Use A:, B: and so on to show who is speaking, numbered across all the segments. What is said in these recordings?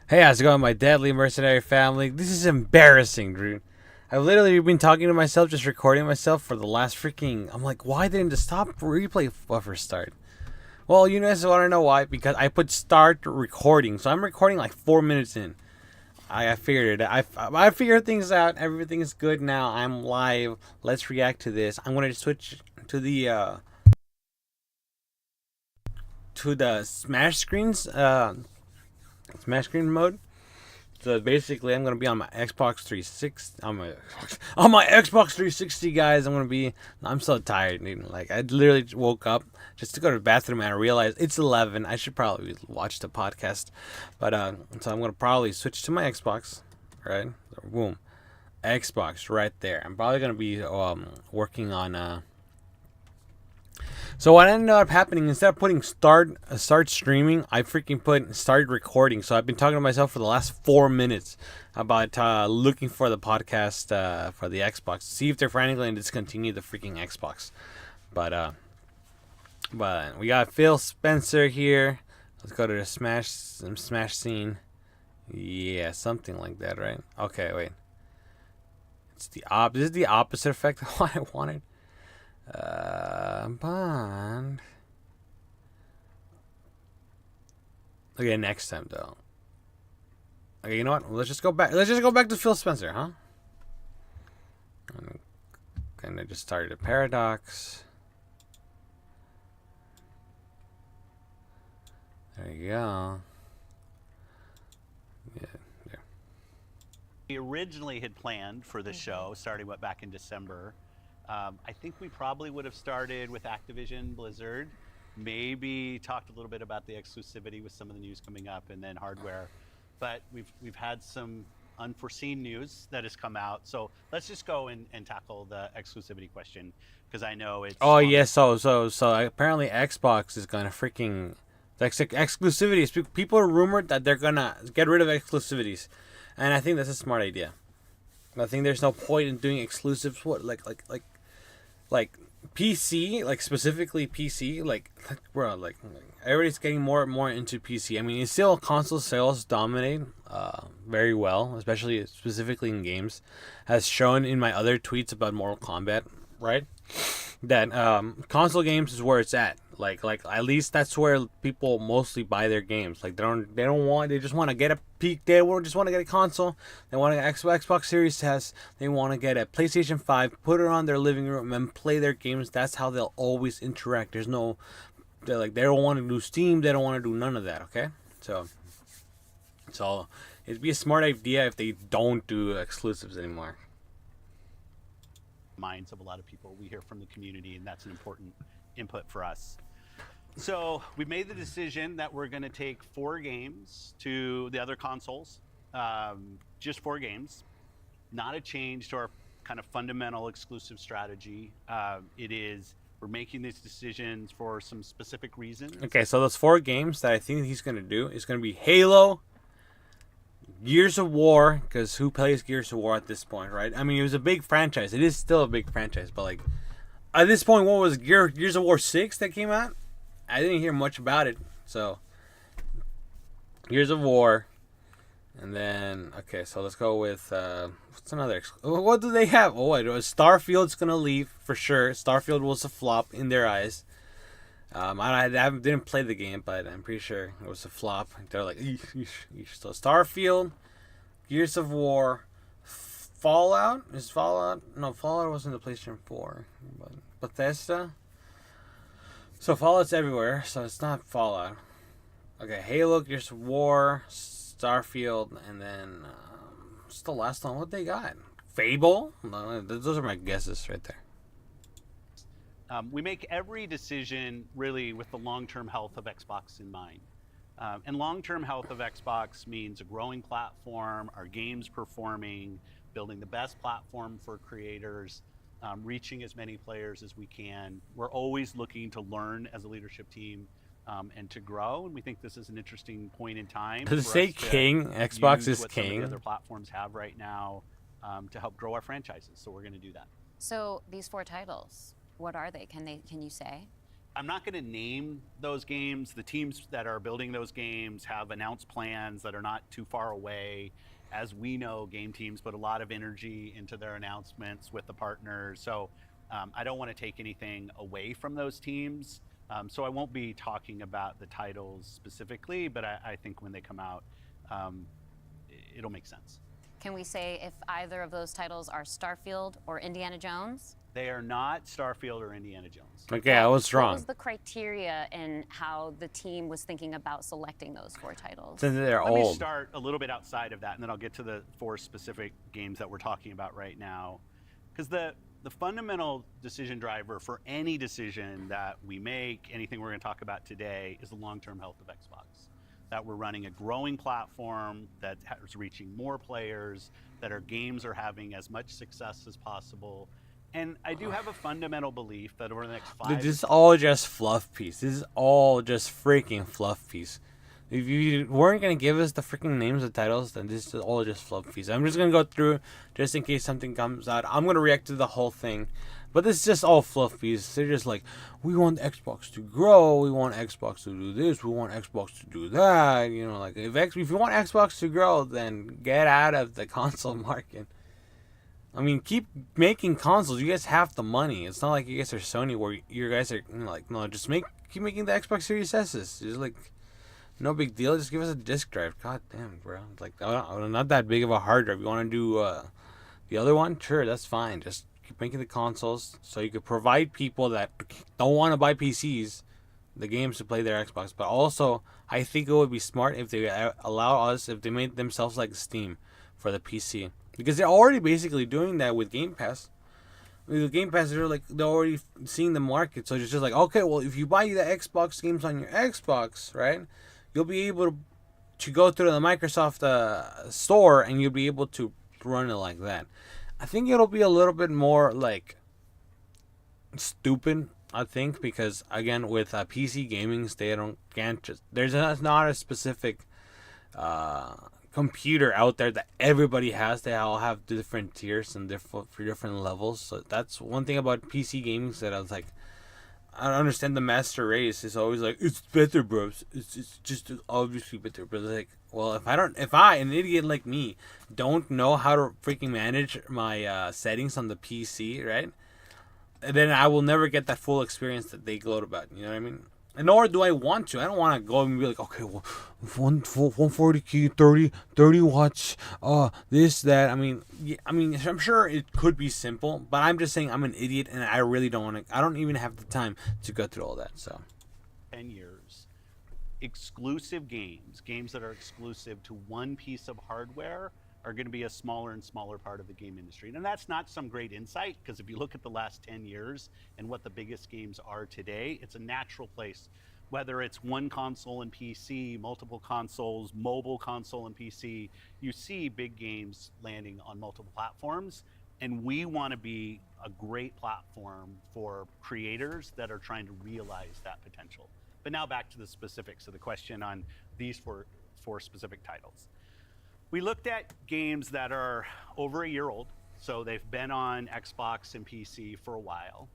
A: Hey, how's it going, my deadly mercenary family? This is embarrassing, dude. I've literally been talking to myself, just recording myself for the last freaking. I'm like, why didn't the stop replay buffer start? Well, you guys want to know why? Because I put start recording, so I'm recording like 4 minutes in. I figured it. I figured things out. Everything's good now. I'm live. Let's react to this. I'm gonna switch to the smash screen mode. So basically, I'm gonna be on my Xbox 360. On my Xbox 360, guys. I'm so tired, dude. Like I literally woke up just to go to the bathroom and I realized it's 11. I should probably watch the podcast, but so I'm gonna probably switch to my Xbox. Right, boom, Xbox right there. I'm probably gonna be working on so what ended up happening, instead of putting start streaming, I freaking put start recording. So I've been talking to myself for the last 4 minutes about looking for the podcast for the Xbox. See if they're finally going to discontinue the freaking Xbox. But we got Phil Spencer here. Let's go to the smash scene. Yeah, something like that, right? Okay, wait. This is the opposite effect of what I wanted. Bond. Okay, next time though. Okay, you know what? Let's just go back. Let's just go back to Phil Spencer, huh? And I just started a paradox. There you go. Yeah, there.
B: We originally had planned for the show, starting back in December. I think we probably would have started with Activision Blizzard, maybe talked a little bit about the exclusivity with some of the news coming up, and then hardware. But we've had some unforeseen news that has come out. So let's just go and tackle the exclusivity question, because I know it's
A: Oh
B: on
A: yeah,
B: the.
A: so apparently Xbox is gonna freaking exclusivities. People are rumored that they're gonna get rid of exclusivities, and I think that's a smart idea. I think there's no point in doing exclusives. What like PC, like specifically PC, like bro, like everybody's getting more and more into PC. I mean, it's still console sales dominate very well, especially specifically in games, as shown in my other tweets about Mortal Kombat, right? That console games is where it's at. Like at least that's where people mostly buy their games. Like they just want to get a peak. They just want to get a console. They want to get Xbox Series S. They want to get a PlayStation 5, put it on their living room and play their games. That's how they'll always interact. They don't want to do Steam. They don't want to do none of that. Okay, so it'd be a smart idea if they don't do exclusives anymore.
B: Minds of a lot of people. We hear from the community, and that's an important input for us. So we made the decision that we're going to take 4 games to the other consoles, just 4 games, not a change to our kind of fundamental exclusive strategy. We're making these decisions for some specific reasons.
A: Okay, so those 4 games that I think he's gonna do is gonna be Halo, Gears of War, because who plays Gears of War at this point, right? I mean, it was a big franchise. It is still a big franchise, but like at this point, what was Gears of War 6 that came out? I didn't hear much about it. So Gears of War, and then okay, so let's go with what's another? What do they have? Oh, Starfield's gonna leave for sure. Starfield was a flop in their eyes. Didn't play the game, but I'm pretty sure it was a flop. They're like, eesh, eesh, eesh. So Starfield, Gears of War, Fallout. Is Fallout? No, Fallout was in the PlayStation 4. But Bethesda. So Fallout's everywhere, so it's not Fallout. Okay, Halo, Gears of War, Starfield, and then what's the last one? What they got? Fable? No, those are my guesses right there.
B: We make every decision really with the long-term health of Xbox in mind. And long-term health of Xbox means a growing platform, our games performing, building the best platform for creators, reaching as many players as we can. We're always looking to learn as a leadership team, and to grow. And we think this is an interesting point in time.
A: Does it
B: for
A: say
B: us to
A: king? Xbox
B: use
A: is
B: what some of the
A: king.
B: other platforms have right now, to help grow our franchises. So we're going to do that.
C: So these 4 titles, what are they? Can you say?
B: I'm not going to name those games. The teams that are building those games have announced plans that are not too far away. As we know, game teams put a lot of energy into their announcements with the partners. So I don't want to take anything away from those teams. So I won't be talking about the titles specifically, but I think when they come out, it'll make sense.
C: Can we say if either of those titles are Starfield or Indiana Jones?
B: They are not Starfield or Indiana Jones.
A: Okay, I was wrong.
C: What was the criteria in how the team was thinking about selecting those 4 titles?
A: Since they're
B: Let me
A: old.
B: start a little bit outside of that, and then I'll get to the 4 specific games that we're talking about right now. Because the fundamental decision driver for any decision that we make, anything we're going to talk about today, is the long-term health of Xbox. That we're running a growing platform that is reaching more players, that our games are having as much success as possible. And I do have a fundamental belief that over the next 5
A: Dude, this is all just fluff piece. This is all just freaking fluff piece. If you weren't going to give us the freaking names of titles, then this is all just fluff piece. I'm just going to go through just in case something comes out. I'm going to react to the whole thing. But this is just all fluff piece. They're just like, we want Xbox to grow. We want Xbox to do this. We want Xbox to do that. You know, like if you want Xbox to grow, then get out of the console market. I mean, keep making consoles. You guys have the money. It's not like you guys are Sony where you guys are like, no, just keep making the Xbox Series S's. Just like, no big deal. Just give us a disc drive. God damn, bro. It's like, not that big of a hard drive. You want to do the other one? Sure, that's fine. Just keep making the consoles so you could provide people that don't want to buy PCs the games to play their Xbox. But also, I think it would be smart if they allow us, if they made themselves like Steam for the PC. Because they're already basically doing that with Game Pass. With Game Pass, they're already seeing the market. So it's just like, okay, well, if you buy the Xbox games on your Xbox, right, you'll be able to go through the Microsoft store and you'll be able to run it like that. I think it'll be a little bit more like stupid, I think, because again, with PC gaming, there's not a specific computer out there that everybody has. They all have different tiers and for different levels. So that's one thing about PC gaming that I was like, I don't understand. The master race is always like, it's better, bro. It's just obviously better. But it's like, well, if I, an idiot like me, don't know how to freaking manage my settings on the PC, right? And then I will never get that full experience that they gloat about. You know what I mean? And nor do I want to. I don't want to go and be like, okay, well, 140p, 30 watts, this, that. I mean, I'm sure it could be simple, but I'm just saying I'm an idiot, and I really don't want to. I don't even have the time to go through all that. So,
B: 10 years, exclusive games that are exclusive to one piece of hardware, are going to be a smaller and smaller part of the game industry. And that's not some great insight, because if you look at the last 10 years and what the biggest games are today, it's a natural place. Whether it's one console and PC, multiple consoles, mobile console and PC, you see big games landing on multiple platforms. And we want to be a great platform for creators that are trying to realize that potential. But now back to the specifics of the question on these four specific titles. We looked at games that are over a year old, so they've been on Xbox and PC for a while.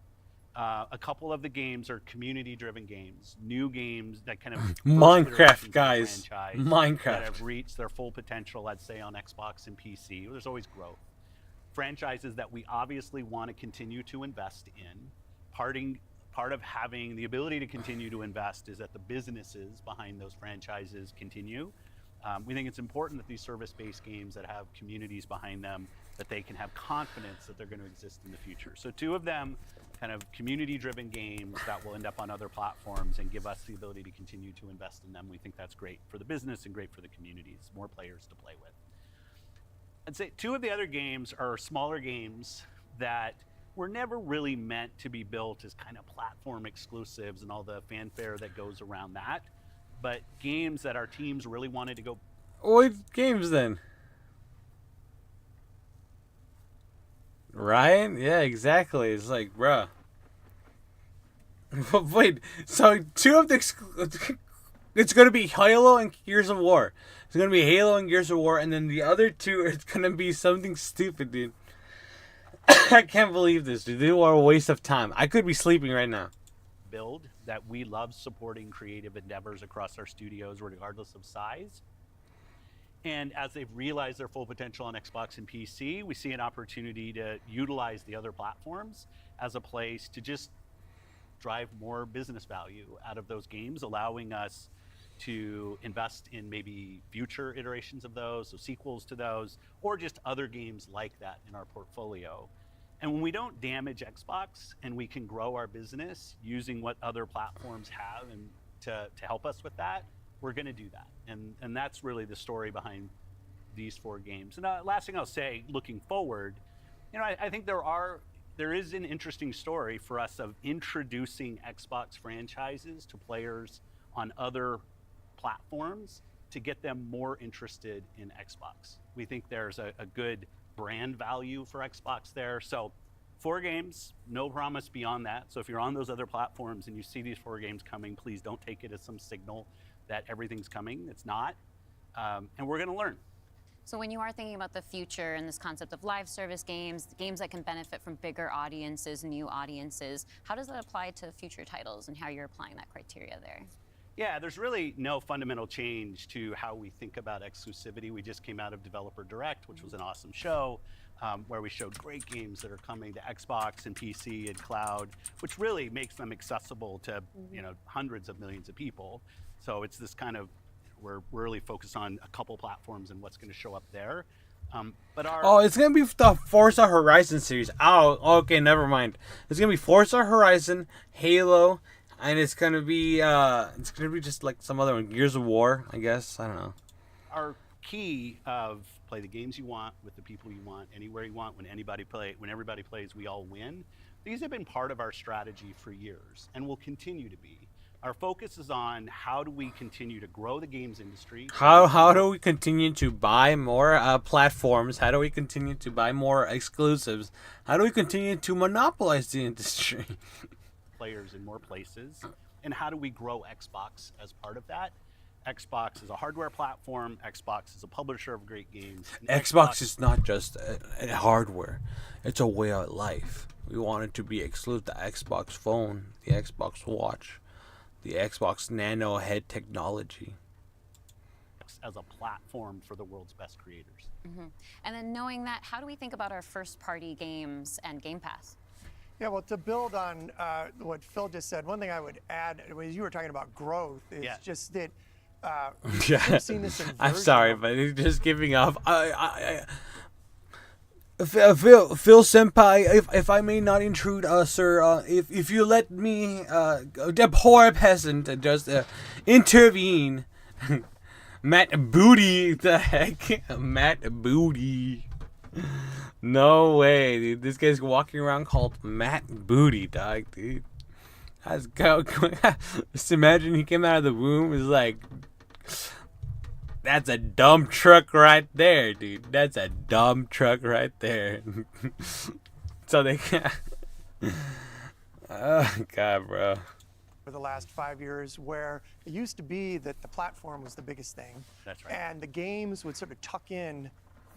B: A couple of the games are community-driven games, new games that kind of
A: Minecraft, guys, Minecraft,
B: that have reached their full potential, let's say, on Xbox and PC. There's always growth. Franchises that we obviously want to continue to invest in. Part of having the ability to continue to invest is that the businesses behind those franchises continue. We think it's important that these service-based games that have communities behind them, that they can have confidence that they're going to exist in the future. So 2 of them, kind of community-driven games that will end up on other platforms and give us the ability to continue to invest in them. We think that's great for the business and great for the communities, more players to play with. I'd say 2 of the other games are smaller games that were never really meant to be built as kind of platform exclusives and all the fanfare that goes around that. But games that our teams really wanted to go.
A: What games then? Ryan? Yeah, exactly. It's like, bruh. Wait, so 2 of the... It's going to be Halo and Gears of War. It's going to be Halo and Gears of War, and then the other 2, it's going to be something stupid, dude. I can't believe this, dude. They are a waste of time. I could be sleeping right now.
B: Build that we love supporting creative endeavors across our studios, regardless of size. And as they've realized their full potential on Xbox and PC, we see an opportunity to utilize the other platforms as a place to just drive more business value out of those games, allowing us to invest in maybe future iterations of those, so sequels to those, or just other games like that in our portfolio. And when we don't damage Xbox and we can grow our business using what other platforms have and to help us with that, we're going to do that. And that's really the story behind these 4 games. And last thing I'll say, looking forward, I think there is an interesting story for us of introducing Xbox franchises to players on other platforms to get them more interested in Xbox. We think there's a good brand value for Xbox there. So 4 games, no promise beyond that. So if you're on those other platforms and you see these 4 games coming, please don't take it as some signal that everything's coming. It's not. And we're going to learn.
C: So when you are thinking about the future and this concept of live service games, games that can benefit from bigger audiences, new audiences, how does that apply to future titles and how you're applying that criteria there?
B: Yeah, there's really no fundamental change to how we think about exclusivity. We just came out of Developer Direct, which was an awesome show, where we showed great games that are coming to Xbox and PC and cloud, which really makes them accessible to hundreds of millions of people. So it's this kind of, we're really focused on a couple platforms and what's going to show up there. But
A: it's gonna be the Forza Horizon series. Oh, okay, never mind. It's gonna be Forza Horizon, Halo, and it's gonna be just like some other one, Gears of War, I guess. I don't know.
B: Our key of play the games you want with the people you want, anywhere you want, when everybody plays, we all win. These have been part of our strategy for years and will continue to be. Our focus is on how do we continue to grow the games industry.
A: How do we continue to buy more platforms? How do we continue to buy more exclusives? How do we continue to monopolize the industry?
B: Players in more places. And how do we grow Xbox as part of that? Xbox is a hardware platform. Xbox is a publisher of great games.
A: Xbox is not just a hardware. It's a way of life. We want it to be exclusive. The Xbox phone, the Xbox Watch, the Xbox Nano head technology.
B: As a platform for the world's best creators.
C: Mm-hmm. And then knowing that, how do we think about our first-party games and Game Pass?
D: Yeah, well, to build on what Phil just said, one thing I would add, as you were talking about growth, is just that we've seen this inversion.
A: I'm sorry, but he's just giving up. Phil Senpai, if I may not intrude, sir, if you let me, the poor peasant, just intervene. Matt Booty, the heck? Matt Booty. No way, dude. This guy's walking around called Matt Booty, dog, dude. Just imagine he came out of the womb, is like... That's a dump truck right there, dude. That's a dump truck right there. So they can't. Oh, God, bro.
D: For the last 5 years, where it used to be that the platform was the biggest thing.
B: That's right.
D: And the games would sort of tuck in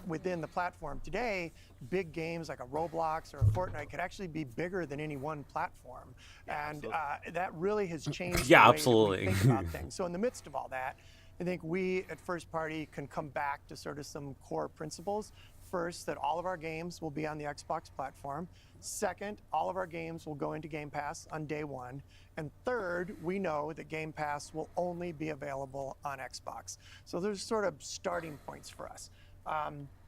D: within the platform. Today, big games like a Roblox or a Fortnite could actually be bigger than any one platform.
B: Yeah,
D: and that really has changed
A: Yeah,
D: the way
A: absolutely.
D: that we think about things. So in the midst of all that, I think we at First Party can come back to sort of some core principles. First, that all of our games will be on the Xbox platform. Second, all of our games will go into Game Pass on day one. And third, we know that Game Pass will only be available on Xbox. So there's sort of starting points for us.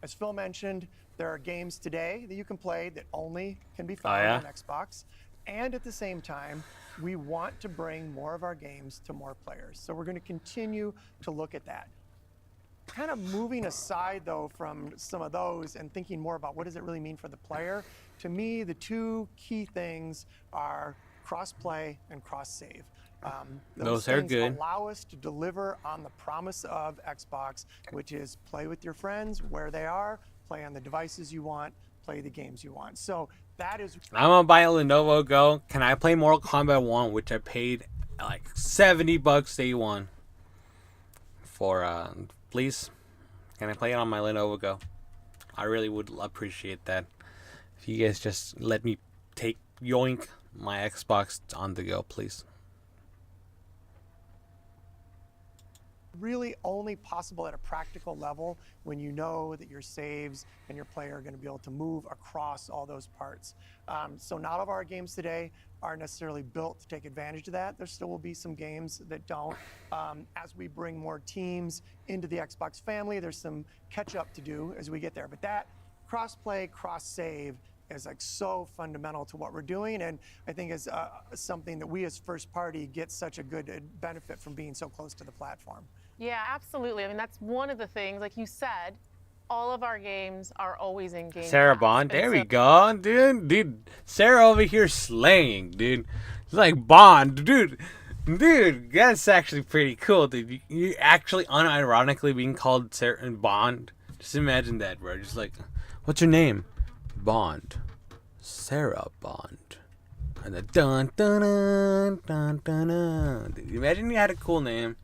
D: As Phil mentioned, there are games today that you can play that only can be found on Xbox. And at the same time, we want to bring more of our games to more players. So we're going to continue to look at that. Kind of moving aside, though, from some of those and thinking more about what does it really mean for the player, to me, the 2 key things are cross-play and cross-save.
A: Those are
D: things
A: good.
D: Allow us to deliver on the promise of Xbox, which is play with your friends where they are, play on the devices you want, play the games you want. So that is...
A: I'm gonna buy a Lenovo Go. Can I play Mortal Kombat 1, which I paid like $70 day one for, please? Can I play it on my Lenovo Go? I really would appreciate that. If you guys just let me take yoink my Xbox on the go, please.
D: really only possible at a practical level when you know that your saves and your player are going to be able to move across all those parts. So not all of our games today are necessarily built to take advantage of that. There still will be some games that don't. As we bring more teams into the Xbox family, there's some catch up to do as we get there. But that cross-play, cross-save is like so fundamental to what we're doing, and I think is something that we as first party get such a good benefit from being so close to the platform.
E: Yeah, absolutely. I mean, that's one of the things, like you said, all of our games are always in Game
A: Sarah
E: Pass.
A: Bond,
E: And
A: there
E: so-
A: we go, dude. Sarah over here slaying, dude. It's like Bond, dude. That's actually pretty cool, dude. You actually unironically being called Sarah Bond. Just imagine that, bro. Just like, what's your name? Bond. Sarah Bond. And the dun dun dun dun dun dun. Dude, imagine you had a cool name.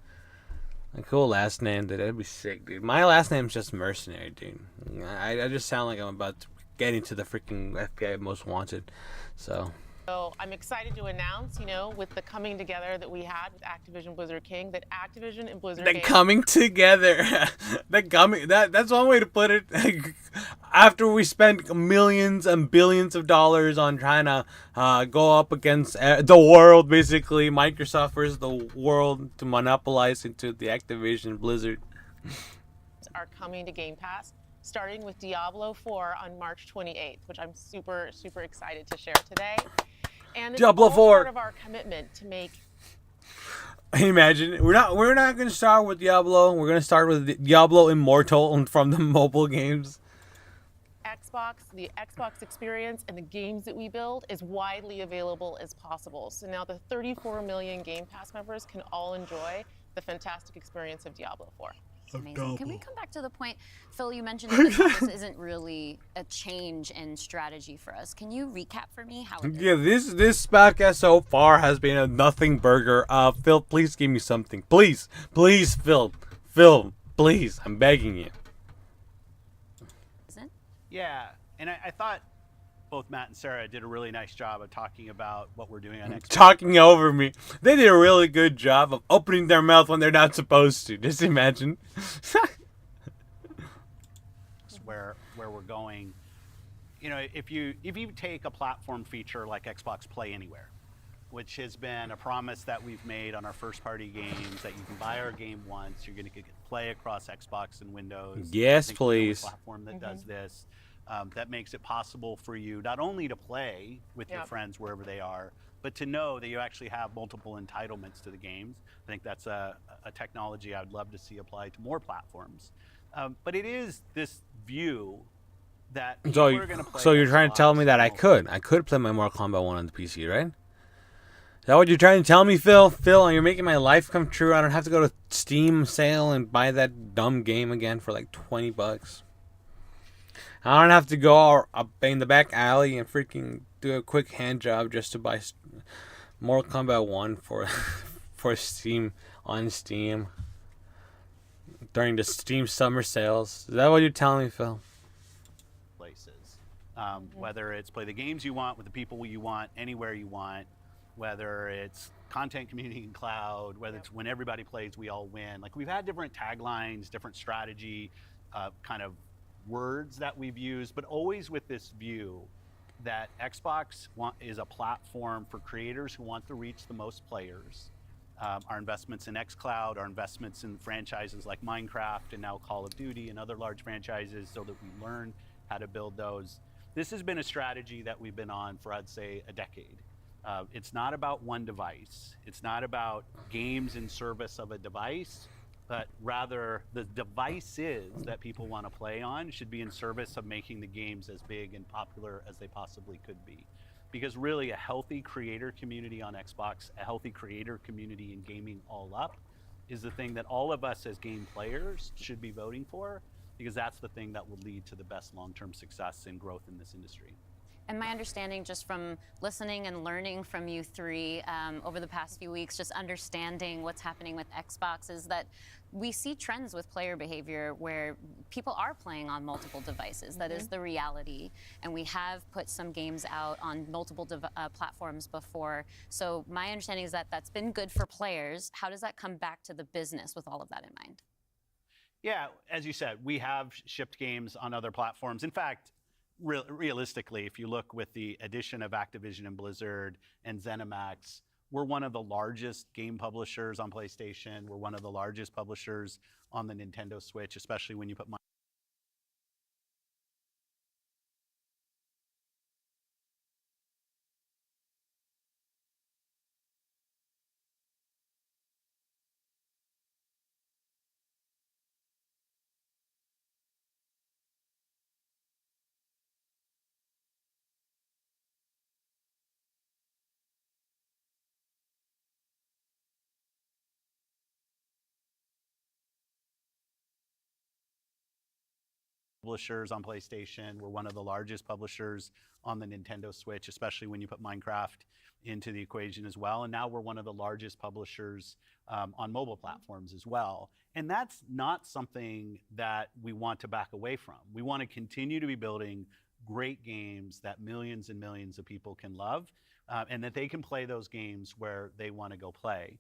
A: A cool last name, dude. That'd be sick, dude. My last name's just Mercenary, dude. I just sound like I'm about to get into the freaking FBI Most Wanted. So
E: So I'm excited to announce, with the coming together that we had with Activision Blizzard King, that Activision and Blizzard
A: they're
E: Games
A: coming together. That's one way to put it. After we spent millions and billions of dollars on trying to go up against the world, basically Microsoft versus the world to monopolize into the Activision Blizzard.
E: are coming to Game Pass, starting with Diablo 4 on March 28th, which I'm super, super excited to share today. And it's
A: Diablo
E: all
A: 4.
E: part of our commitment to make
A: Imagine we're not gonna start with Diablo. We're gonna start with Diablo Immortal from the mobile games.
E: the Xbox experience and the games that we build as widely available as possible. So now the 34 million Game Pass members can all enjoy the fantastic experience of Diablo 4.
C: Amazing. Can we come back to the point, Phil, you mentioned that this isn't really a change in strategy for us. Can you recap for me how it is?
A: Yeah, this podcast so far has been a nothing burger. Phil, please give me something. Please, Phil, please, I'm begging you.
C: Isn't?
B: Yeah, and I thought both Matt and Sarah did a really nice job of talking about what we're doing on Xbox.
A: Talking over me. They did a really good job of opening their mouth when they're not supposed to. Just imagine.
B: where we're going. If you take a platform feature like Xbox Play Anywhere, which has been a promise that we've made on our first party games, that you can buy our game once, you're going to play across Xbox and Windows.
A: Yes,
B: I think we're the only
A: please.
B: platform that does this. That makes it possible for you not only to play with your friends wherever they are, but to know that you actually have multiple entitlements to the games. I think that's a technology I would love to see applied to more platforms. But it is this view that people are going to play.
A: So you're trying to tell
B: Xbox
A: me that I
B: mobile.
A: could play my Mortal Kombat 1 on the PC, right? Is that what you're trying to tell me, Phil? Phil, you're making my life come true. I don't have to go to Steam sale and buy that dumb game again for like $20. I don't have to go up in the back alley and freaking do a quick hand job just to buy Mortal Kombat 1 for Steam on Steam during the Steam summer sales. Is that what you're telling me, Phil?
B: Places. Whether it's play the games you want with the people you want, anywhere you want, whether it's content, community, and cloud, whether it's when everybody plays, we all win. Like, we've had different taglines, different strategy, kind of words that we've used, but always with this view that Xbox is a platform for creators who want to reach the most players. Our investments in xCloud, our investments in franchises like Minecraft and now Call of Duty and other large franchises, so that we learn how to build those. This has been a strategy that we've been on for, I'd say, a decade. It's not about one device. It's not about games in service of a device, but rather the devices that people want to play on should be in service of making the games as big and popular as they possibly could be. Because really, a healthy creator community on Xbox, a healthy creator community in gaming all up, is the thing that all of us as game players should be voting for, because that's the thing that will lead to the best long-term success and growth in this industry.
C: And my understanding, just from listening and learning from you three over the past few weeks, just understanding what's happening with Xbox, is that we see trends with player behavior where people are playing on multiple devices. That is the reality. And we have put some games out on multiple platforms before. So my understanding is that that's been good for players. How does that come back to the business with all of that in mind?
B: Yeah, as you said, we have shipped games on other platforms. In fact, realistically, if you look with the addition of Activision and Blizzard and ZeniMax, we're one of the largest game publishers on PlayStation. We're one of the largest publishers on the Nintendo Switch, especially when you put publishers on PlayStation. We're one of the largest publishers on the Nintendo Switch, especially when you put Minecraft into the equation as well. And now we're one of the largest publishers on mobile platforms as well. And that's not something that we want to back away from. We want to continue to be building great games that millions and millions of people can love, and that they can play those games where they want to go play.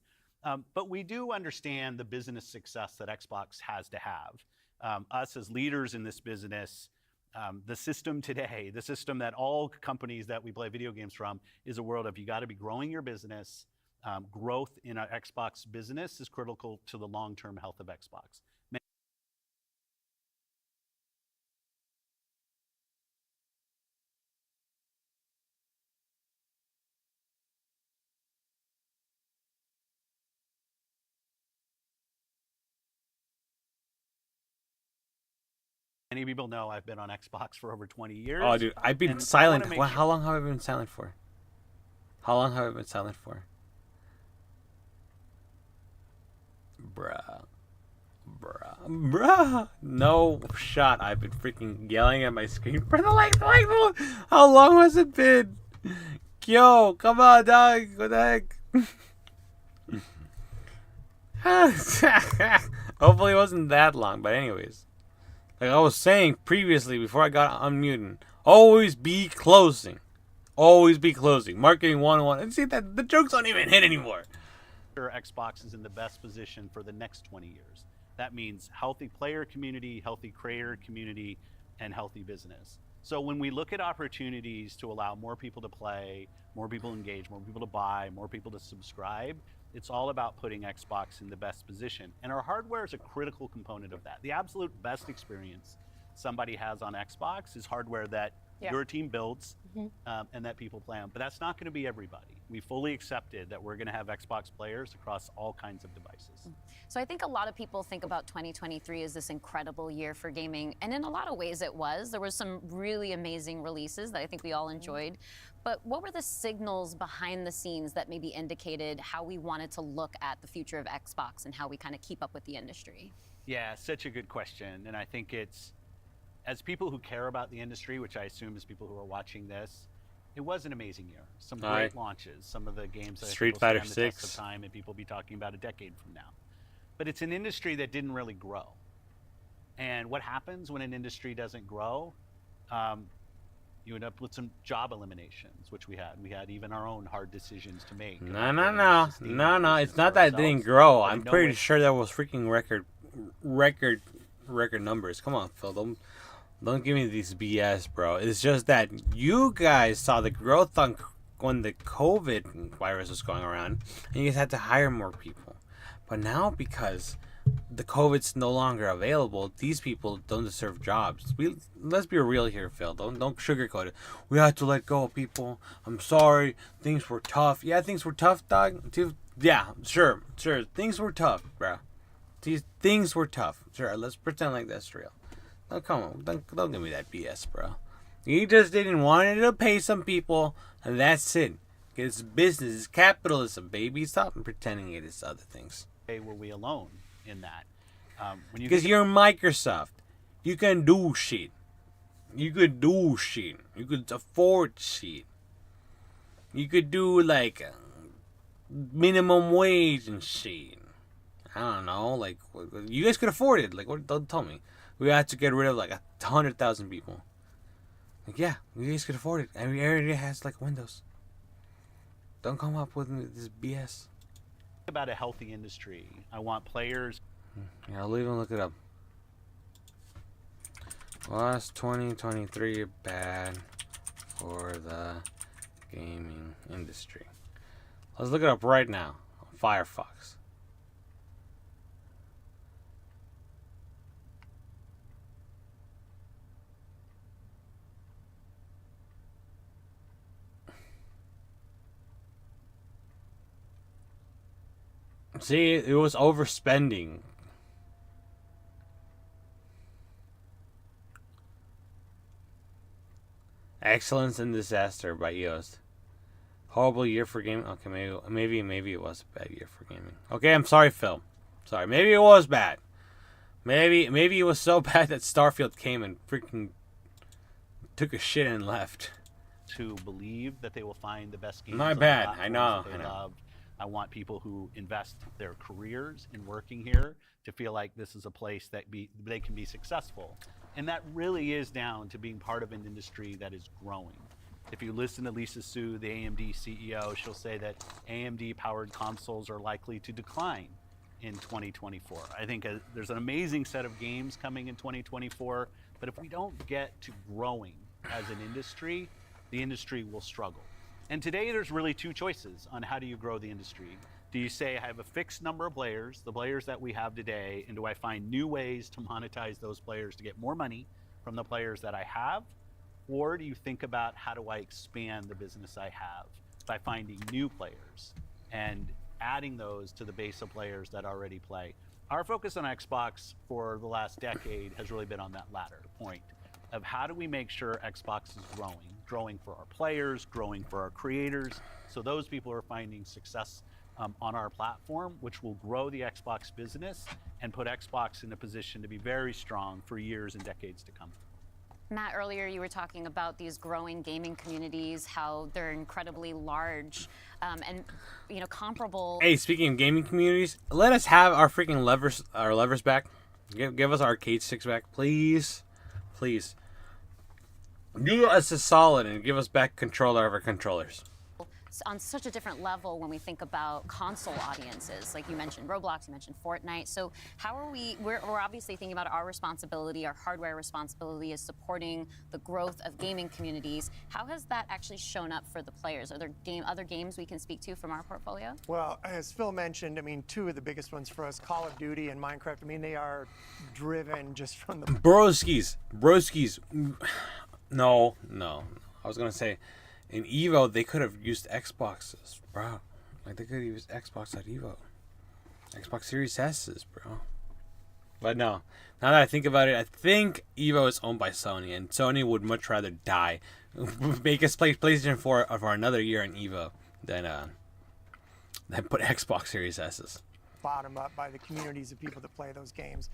B: But we do understand the business success that Xbox has to have. Us as leaders in this business, the system today, the system that all companies that we play video games from, is a world of you got to be growing your business. Growth in our Xbox business is critical to the long-term health of Xbox. Many people know I've been on Xbox for over 20 years.
A: Oh, dude, I've been silent. How long have I been silent for? How long have I been silent for? Bruh. No shot. I've been freaking yelling at my screen for the like. How long has it been? Yo, come on, dog. What the heck? Hopefully it wasn't that long, but anyways. Like I was saying previously before I got unmuted, always be closing. Always be closing. Marketing 101. And see that the jokes don't even hit anymore.
B: Xbox is in the best position for the next 20 years. That means healthy player community, healthy creator community, and healthy business. So when we look at opportunities to allow more people to play, more people to engage, more people to buy, more people to subscribe, it's all about putting Xbox in the best position. And our hardware is a critical component of that. The absolute best experience somebody has on Xbox is hardware that your team builds and that people play on. But that's not going to be everybody. We fully accepted that we're going to have Xbox players across all kinds of devices.
C: So I think a lot of people think about 2023 as this incredible year for gaming. And in a lot of ways it was. There were some really amazing releases that I think we all enjoyed. But what were the signals behind the scenes that maybe indicated how we wanted to look at the future of Xbox and how we kind of keep up with the industry?
B: Yeah, such a good question. And I think it's, as people who care about the industry, which I assume is people who are watching this, it was an amazing year. Some great launches, some of the games that
A: Street Fighter
B: stand the test
A: 6
B: of time, and people will be talking about a decade from now. But it's an industry that didn't really grow. And what happens when an industry doesn't grow? You end up with some job eliminations, which we had. We had even our own hard decisions to make.
A: No. It's not that it didn't grow. I'm pretty sure that was freaking record numbers. Come on, Phil. Don't give me these BS, bro. It's just that you guys saw the growth on when the COVID virus was going around, and you guys had to hire more people. But now, because the COVID's no longer available, these people don't deserve jobs. Let's be real here, Phil. Don't sugarcoat it. We had to let go of people. I'm sorry. Things were tough. Yeah, things were tough, dog. Yeah, sure. Things were tough, bro. Things were tough. Sure, let's pretend like that's real. Oh, come on. Don't give me that BS, bro. You just didn't want to pay some people, and that's it. It's business. It's capitalism, baby. Stop pretending it is other things.
B: Hey, were we alone in that?
A: Because you're Microsoft. You can do shit. You could do shit. You could afford shit. You could do like minimum wage and shit. I don't know. Like you guys could afford it. Like what? Don't tell me. We had to get rid of like 100,000 people. Like yeah, you guys could afford it. Every area has like windows. Don't come up with this BS.
B: About a healthy industry. I want players.
A: Yeah, I'll even look it up. Was 2023 bad for the gaming industry? Let's look it up right now on Firefox. See, it was overspending. Excellence and Disaster by EOS. Horrible year for gaming. Okay, maybe it was a bad year for gaming. Okay, I'm sorry, Phil. Sorry, maybe it was bad. Maybe it was so bad that Starfield came and freaking took a shit and left.
B: To believe that they will find the best games.
A: My
B: on the
A: bad.
B: platforms
A: I know.
B: that they love. I want people who invest their careers in working here to feel like this is a place that they can be successful. And that really is down to being part of an industry that is growing. If you listen to Lisa Su, the AMD CEO, she'll say that AMD-powered consoles are likely to decline in 2024. I think there's an amazing set of games coming in 2024, but if we don't get to growing as an industry, the industry will struggle. And today there's really two choices on how do you grow the industry. Do you say I have a fixed number of players, the players that we have today, and do I find new ways to monetize those players to get more money from the players that I have? Or do you think about how do I expand the business I have by finding new players and adding those to the base of players that already play? Our focus on Xbox for the last decade has really been on that latter point of how do we make sure Xbox is growing for our players, growing for our creators, so those people are finding success on our platform, which will grow the Xbox business and put Xbox in a position to be very strong for years and decades to come.
C: Matt, earlier you were talking about these growing gaming communities, how they're incredibly large and comparable.
A: Hey, speaking of gaming communities, let us have our freaking levers back. Give us our arcade sticks back, please. Please. Do us a solid and give us back control of our controllers.
C: On such a different level when we think about console audiences, like you mentioned Roblox, you mentioned Fortnite. So how are we're obviously thinking about our responsibility, our hardware responsibility is supporting the growth of gaming communities. How has that actually shown up for the players? Are there other games we can speak to from our portfolio?
D: Well, as Phil mentioned, I mean, two of the biggest ones for us, Call of Duty and Minecraft, I mean, they are driven just from the...
A: Broskies. No. I was going to say, in Evo, they could have used Xboxes, bro. Like, they could have used Xbox at Evo. Xbox Series S's, bro. But no. Now that I think about it, I think Evo is owned by Sony, and Sony would much rather die, make us play PlayStation 4 for another year in Evo than put Xbox Series S's.
D: Bottom up by the communities of people that play those games,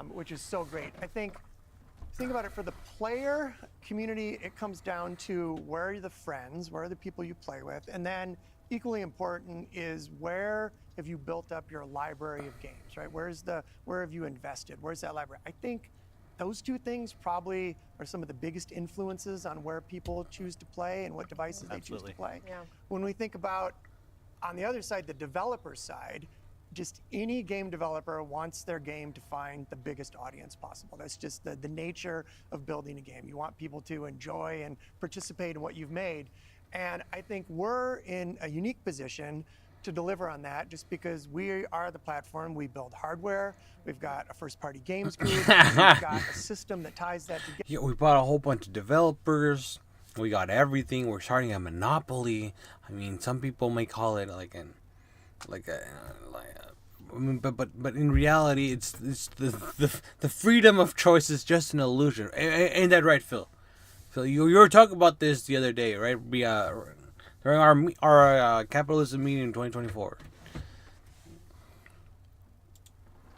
D: which is so great. I think about it for the player community, it comes down to where are the friends, where are the people you play with, and then equally important is where have you built up your library of games, right? Where have you invested? Where's that library? I think those two things probably are some of the biggest influences on where people choose to play and what devices they choose to play.
E: Yeah.
D: When we think about, on the other side, the developer side, just any game developer wants their game to find the biggest audience possible. That's just the nature of building a game. You want people to enjoy and participate in what you've made. And I think we're in a unique position to deliver on that just because we are the platform. We build hardware. We've got a first-party games group. We've got a system that ties that together.
A: Yeah, we bought a whole bunch of developers. We got everything. We're starting a monopoly. I mean, some people may call it but in reality, it's the freedom of choice is just an illusion. Ain't that right, Phil? Phil, you were talking about this the other day, right? During our capitalism meeting in 2024.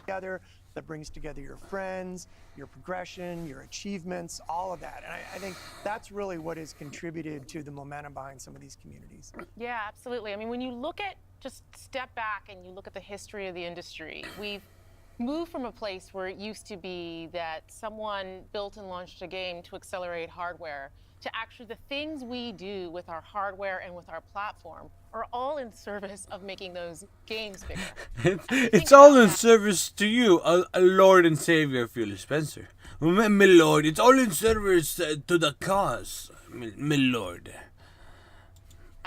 D: Together that brings together your friends, your progression, your achievements, all of that. And I think that's really what has contributed to the momentum behind some of these communities.
E: Yeah, absolutely. I mean, when you look at, just step back and you look at the history of the industry, we've moved from a place where it used to be that someone built and launched a game to accelerate hardware to actually the things we do with our hardware and with our platform are all in service of making those games bigger.
A: It's all in service to you, a Lord and Savior, Phil Spencer. My lord, it's all in service to the cause, my lord.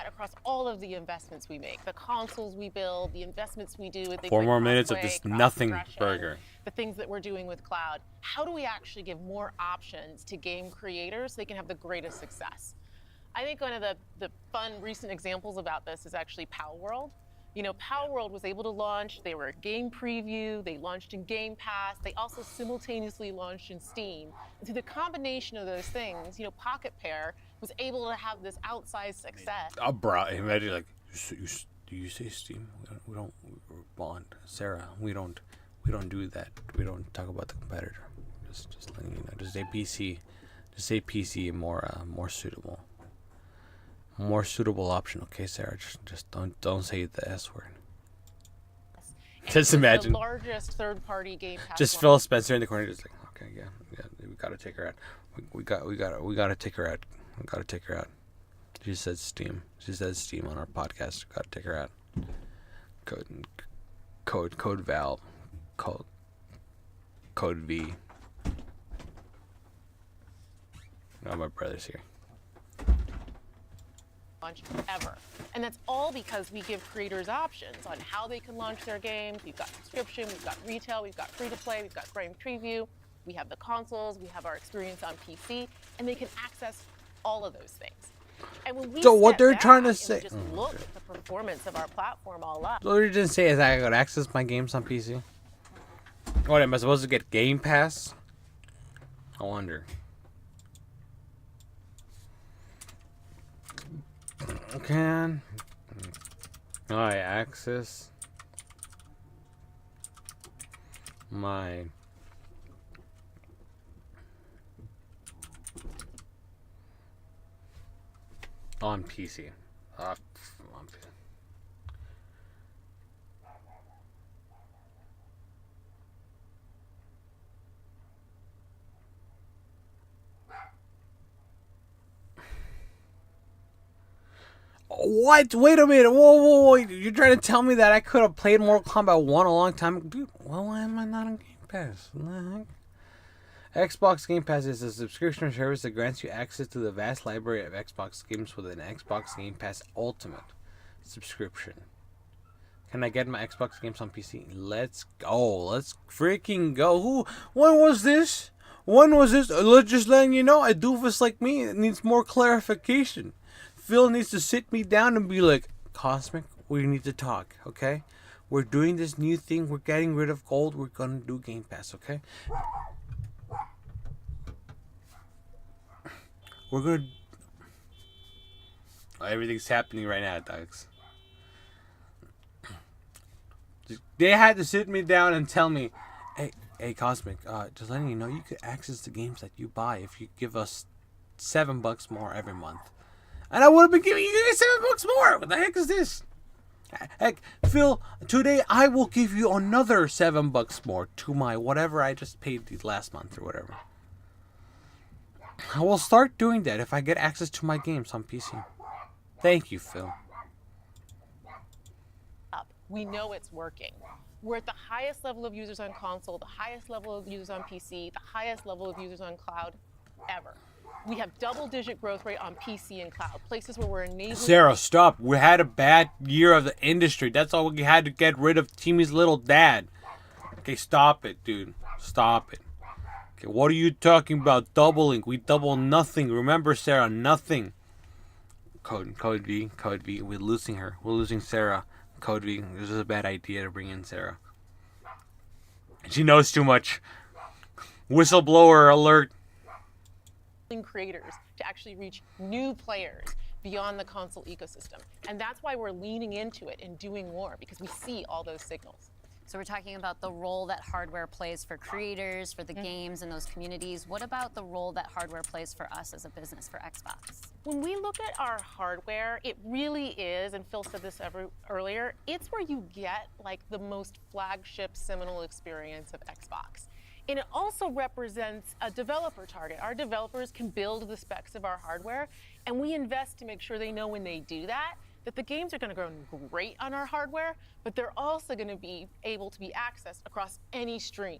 E: Across all of the investments we make, the consoles we build, the investments we do with things
A: 4
E: like
A: more minutes of
E: crossplay,
A: this nothing
E: cross-progression,
A: burger.
E: the things that we're doing with cloud. How do we actually give more options to game creators so they can have the greatest success? I think one of the fun recent examples about this is actually Palworld. You know, Palworld was able to launch, they were a game preview, they launched in Game Pass, they also simultaneously launched in Steam. And through the combination of those things, you know, Pocket Pair was able to have this outsized success.
A: Bro, imagine like, do you say Steam? We don't bond, Sarah. We don't do that. We don't talk about the competitor. Just letting you know. Just say PC. Just say PC more suitable. More suitable option, okay, Sarah? Just don't say the S word. Just imagine.
E: The largest third-party Game Pass.
A: Just Phil Spencer in the corner, just like, okay, yeah, we gotta take her out. We gotta take her out. We gotta take her out. She said Steam. She said Steam on our podcast. We gotta take her out. Code Valve. Code V. No, my brother's here.
E: Launch ever. And that's all because we give creators options on how they can launch their games. We've got subscription, we've got retail, we've got free-to-play, we've got game preview, we have the consoles, we have our experience on PC, and they can access all of those things. And when we
A: So what
E: step
A: they're
E: back
A: trying to
E: and
A: say-
E: we just look at the performance of our platform all up.
A: So what you didn't say is I got access my games on PC. What am I supposed to get? Game Pass? I wonder. Can I access my on PC? On PC. What? Wait a minute. Whoa. You're trying to tell me that I could have played Mortal Kombat 1 a long time ago? Dude, well, why am I not on Game Pass? What the heck? Xbox Game Pass is a subscription service that grants you access to the vast library of Xbox games with an Xbox Game Pass Ultimate subscription. Can I get my Xbox games on PC? Let's go. Let's freaking go. When was this? Just letting you know, a doofus like me needs more clarification. Phil needs to sit me down and be like, Cosmic, we need to talk, okay? We're doing this new thing. We're getting rid of gold. We're going to do Game Pass, okay? We're going to... Everything's happening right now, dogs. They had to sit me down and tell me, hey, Cosmic, just letting you know, you could access the games that you buy if you give us $7 more every month. And I would have been giving you guys $7 more. What the heck is this? Heck, Phil, today I will give you another $7 more to my whatever I just paid the last month or whatever. I will start doing that if I get access to my games on PC. Thank you, Phil.
E: We know it's working. We're at the highest level of users on console, the highest level of users on PC, the highest level of users on cloud ever. We have double-digit growth rate on PC and cloud, places where we're enabling...
A: Sarah, stop. We had a bad year of the industry. That's all we had to get rid of Timmy's little dad. Okay, stop it, dude. Stop it. Okay, what are you talking about doubling? We double nothing. Remember, Sarah, nothing. Code V. We're losing her. We're losing Sarah. Code V. This is a bad idea to bring in Sarah. She knows too much. Whistleblower alert.
E: Creators to actually reach new players beyond the console ecosystem. And that's why we're leaning into it and doing more, because we see all those signals.
C: So we're talking about the role that hardware plays for creators, for the games and those communities. What about the role that hardware plays for us as a business, for Xbox?
E: When we look at our hardware, it really is, and Phil said this earlier, it's where you get like the most flagship seminal experience of Xbox. And it also represents a developer target. Our developers can build the specs of our hardware, and we invest to make sure they know when they do that, that the games are going to run great on our hardware, but they're also going to be able to be accessed across any screen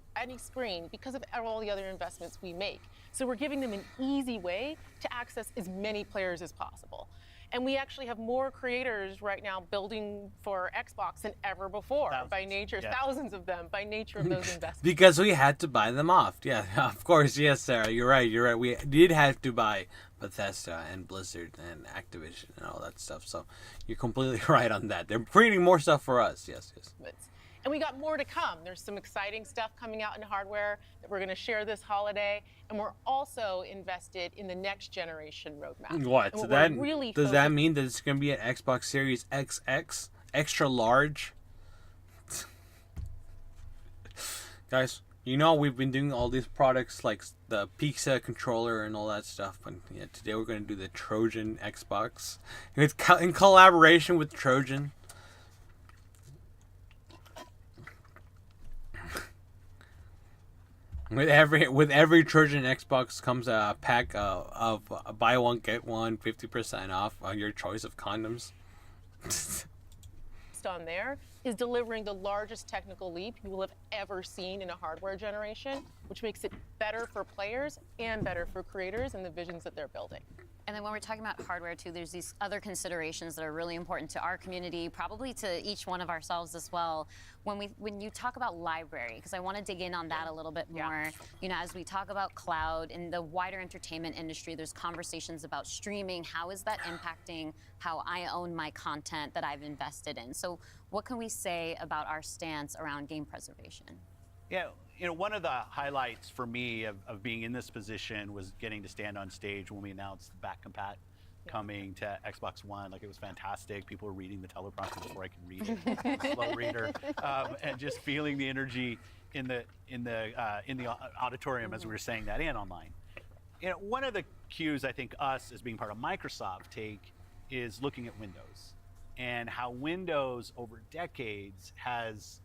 E: because of all the other investments we make. So we're giving them an easy way to access as many players as possible. And we actually have more creators right now building for Xbox than ever before by nature, thousands of them by nature of those investments.
A: Because we had to buy them off. Yeah, of course. Yes, Sarah, you're right. We did have to buy Bethesda and Blizzard and Activision and all that stuff. So you're completely right on that. They're creating more stuff for us. Yes.
E: And we got more to come. There's some exciting stuff coming out in hardware that we're going to share this holiday. And we're also invested in the next generation roadmap.
A: What? So that really does that mean that it's going to be an Xbox Series XX, extra large? Guys, you know we've been doing all these products like the Pizza controller and all that stuff. But yeah, today we're going to do the Trojan Xbox in collaboration with Trojan. With every Trojan Xbox comes a pack of buy one get one 50% off on your choice of condoms.
E: On there is delivering the largest technical leap you will have ever seen in a hardware generation, which makes it better for players and better for creators and the visions that they're building.
C: And then when we're talking about hardware too, there's these other considerations that are really important to our community, probably to each one of ourselves as well. When you talk about library, because I want to dig in on that a little bit more. You know, as we talk about cloud in the wider entertainment industry, there's conversations about streaming. How is that impacting how I own my content that I've invested in? So what can we say about our stance around game preservation?
B: Yeah, you know, one of the highlights for me of being in this position was getting to stand on stage when we announced the back compat coming to Xbox One. Like, it was fantastic. People were reading the teleprompter before I could read it. Slow reader, and just feeling the energy in the auditorium as we were saying that and online. You know, one of the cues I think us as being part of Microsoft take is looking at Windows and how Windows over decades has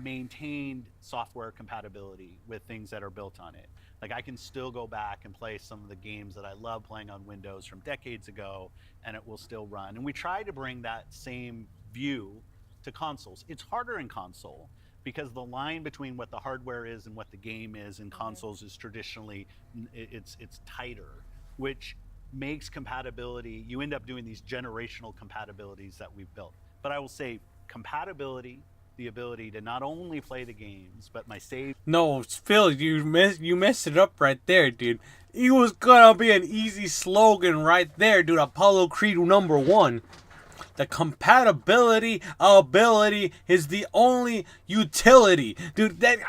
B: maintained software compatibility with things that are built on it. Like, I can still go back and play some of the games that I love playing on Windows from decades ago, and it will still run. And we try to bring that same view to consoles. It's harder in console because the line between what the hardware is and what the game is in consoles is traditionally, it's tighter, which makes compatibility, you end up doing these generational compatibilities that we've built. But I will say compatibility, the ability to not only play the games, but my save.
A: No, Phil, you messed it up right there, dude. It was gonna be an easy slogan right there, dude. Apollo Creed #1. The compatibility ability is the only utility, dude. Dude,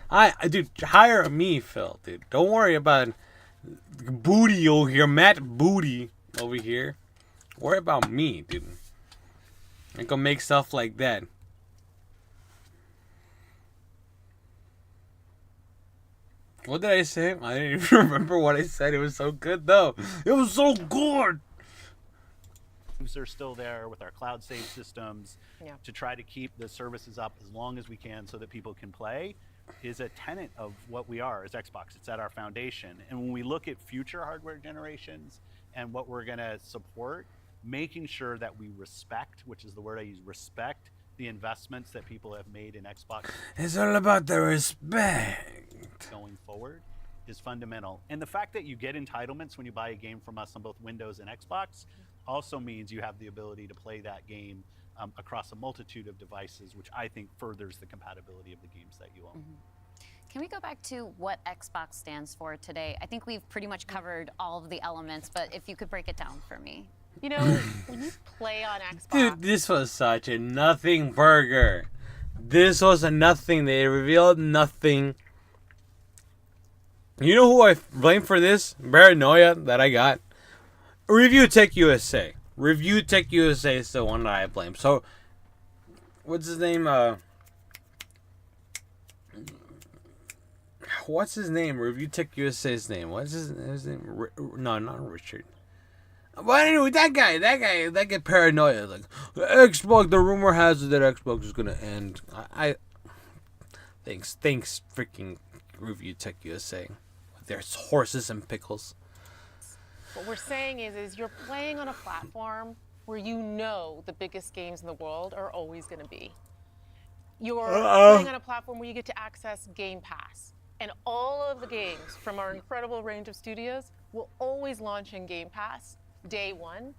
A: hire me, Phil, dude. Don't worry about Booty over here, Matt Booty over here. Worry about me, dude. I can make stuff like that. What did I say? I didn't even remember what I said. It was so good, though. It was so good.
B: Are still there with our cloud save systems to try to keep the services up as long as we can so that people can play is a tenet of what we are as Xbox. It's at our foundation. And when we look at future hardware generations and what we're going to support, making sure that we respect, which is the word I use, respect the investments that people have made in Xbox.
A: It's all about the respect.
B: Going forward is fundamental. And the fact that you get entitlements when you buy a game from us on both Windows and Xbox also means you have the ability to play that game across a multitude of devices, which I think furthers the compatibility of the games that you own.
C: Mm-hmm. Can we go back to what Xbox stands for today? I think we've pretty much covered all of the elements, but if you could break it down for me.
E: You know, when you play on Xbox...
A: Dude, this was such a nothing burger. This was a nothing. They revealed nothing. You know who I blame for this paranoia that I got? Review Tech USA. Review Tech USA is the one that I blame. So, what's his name? What's his name? Review Tech USA's name. What's his name? No, not Richard. But anyway, that guy paranoia. Like, Xbox, the rumor has it that Xbox is gonna end. Thanks, freaking Review Tech USA. With their horses and pickles.
E: What we're saying is you're playing on a platform where you know the biggest games in the world are always going to be. You're playing on a platform where you get to access Game Pass. And all of the games from our incredible range of studios will always launch in Game Pass day one.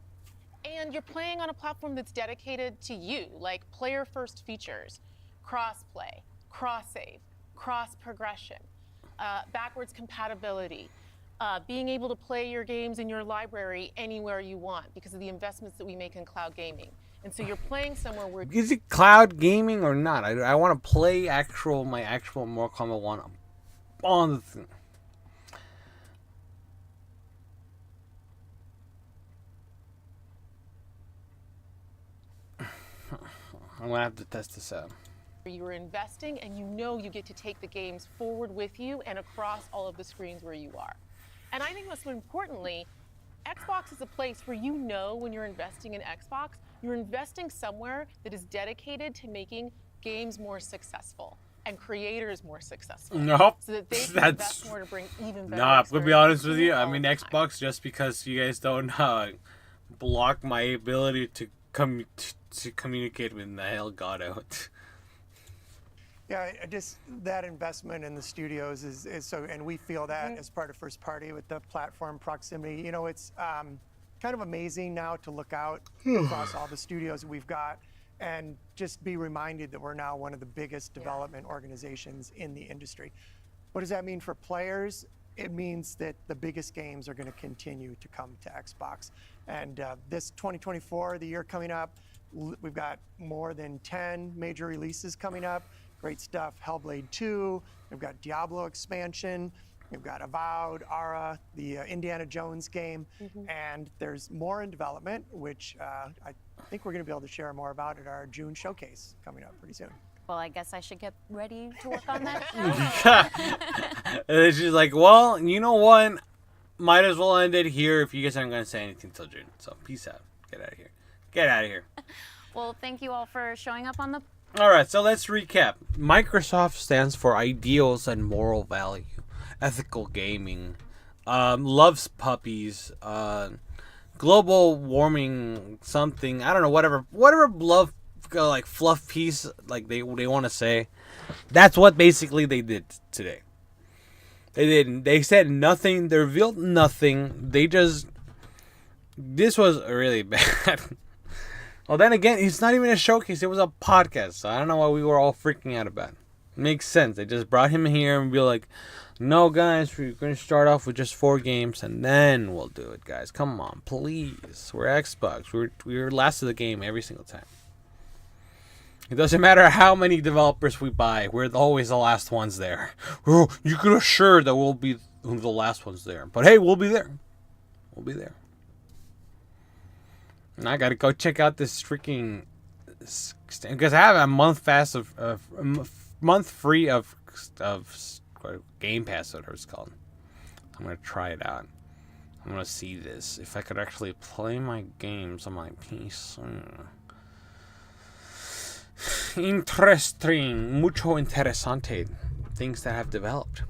E: And you're playing on a platform that's dedicated to you, like player-first features, cross-play, cross-save, cross-progression, backwards compatibility, being able to play your games in your library anywhere you want because of the investments that we make in cloud gaming. And so you're playing somewhere where...
A: Is it cloud gaming or not? I want to play my actual Mortal Kombat 1 on the thing. I'm going to have to test this out.
E: You're investing and you know you get to take the games forward with you and across all of the screens where you are. And I think most importantly, Xbox is a place where you know when you're investing in Xbox, you're investing somewhere that is dedicated to making games more successful and creators more successful.
A: Nope.
E: So that they can invest more to bring even better
A: Nah, to be honest with you, I
E: all
A: mean
E: the time.
A: Xbox, just because you guys don't block my ability to communicate with the hell God out.
D: Yeah, just that investment in the studios is so, and we feel that as part of first party with the platform proximity. You know, it's kind of amazing now to look out across all the studios that we've got and just be reminded that we're now one of the biggest development organizations in the industry. What does that mean for players? It means that the biggest games are going to continue to come to Xbox. And this 2024, the year coming up, we've got more than 10 major releases coming up. Great stuff. Hellblade 2. We've got Diablo expansion. We've got Avowed, Ara, the Indiana Jones game. And there's more in development, which I think we're going to be able to share more about at our June showcase coming up pretty soon.
C: Well, I guess I should get ready to work on that.
A: And she's like, well, you know what? Might as well end it here if you guys aren't going to say anything till June. So peace out. Get out of here. Get out of here.
C: Well, thank you all for showing up on the...
A: All right, so let's recap. Microsoft stands for ideals and moral value, ethical gaming, loves puppies, global warming, something, I don't know, whatever love, like fluff piece, like they want to say. That's what basically they did today. They said nothing. They revealed nothing. This was really bad. Well, then again, it's not even a showcase. It was a podcast. So I don't know why we were all freaking out about it. Makes sense. They just brought him here and be like, no, guys, we're going to start off with just 4 games and then we'll do it, guys. Come on, please. We're Xbox. We're last of the game every single time. It doesn't matter how many developers we buy. We're always the last ones there. You can assure that we'll be the last ones there. But hey, we'll be there. We'll be there. And I gotta go check out this freaking, because I have a month fast month free of Game Pass, whatever it's called. I'm gonna try it out. I'm gonna see this if I could actually play my games on my PC. Interesting, mucho interesante things that have developed.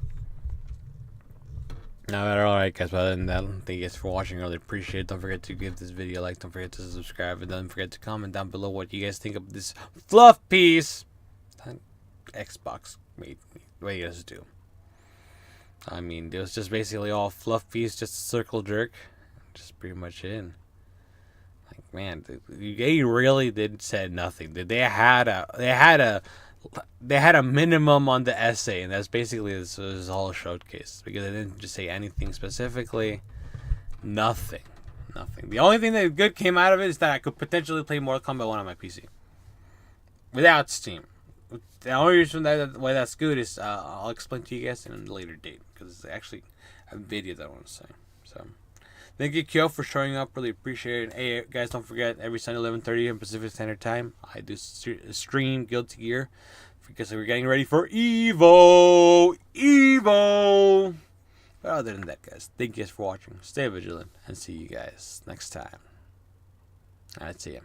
A: Now, alright guys, well, other than that, thank you guys for watching. I really appreciate it. Don't forget to give this video a like, don't forget to subscribe, and don't forget to comment down below what you guys think of this fluff piece that Xbox made us do. I mean, it was just basically all fluff piece, just a circle jerk, just pretty much it. Like, man, they really did said nothing. They had a minimum on the essay, and that's basically this was all a showcase because they didn't just say anything specifically. Nothing. The only thing that good came out of it is that I could potentially play Mortal Kombat 1 on my PC without Steam. The only reason why that's good is I'll explain to you guys in a later date because it's actually a video that I want to say. So Thank you, Kyo, for showing up. Really appreciate it. Hey, guys, don't forget, every Sunday, 11:30 in Pacific Standard Time, I do stream Guilty Gear because we're getting ready for EVO. EVO! But other than that, guys, thank you guys for watching. Stay vigilant, and see you guys next time. Alright, see ya.